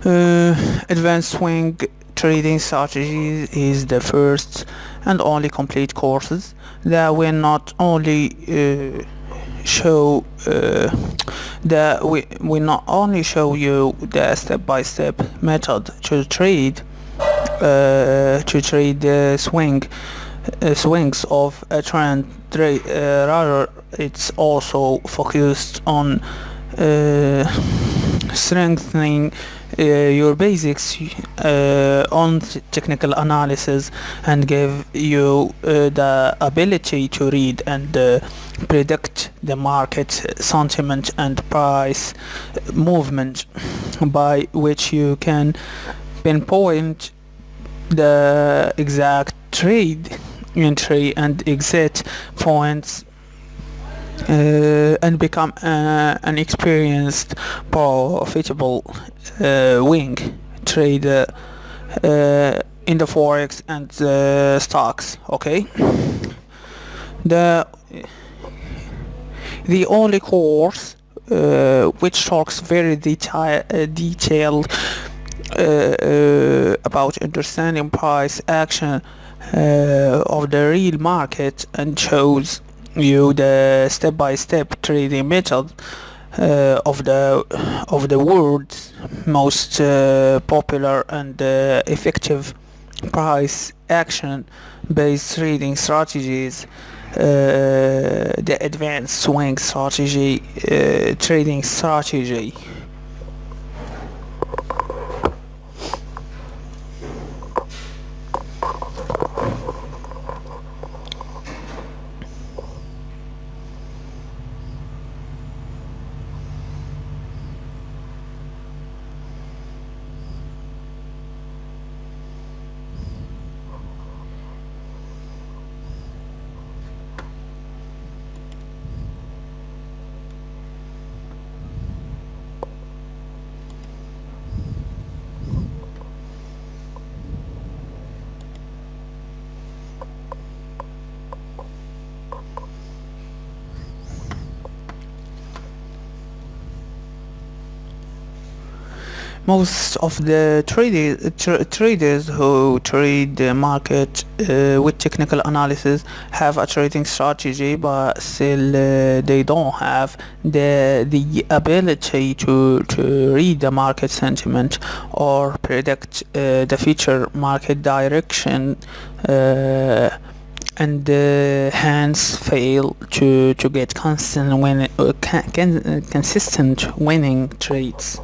Advanced swing trading strategies is the first and only complete courses that will not only show you the step-by-step method to trade the swings of a trend. Rather, it's also focused on strengthening your basics on technical analysis and give you the ability to read and predict the market sentiment and price movement, by which you can pinpoint the exact trade entry and exit points and become an experienced, profitable wing trader in the Forex and stocks. Okay, the only course which talks very detailed about understanding price action of the real market and shows you the step-by-step trading method of the world's most popular and effective price action based trading strategies, the advanced swing strategy trading strategy. Most of the traders who trade the market with technical analysis have a trading strategy, but still they don't have the ability to read the market sentiment or predict the future market direction, and hence fail to get consistent winning trades.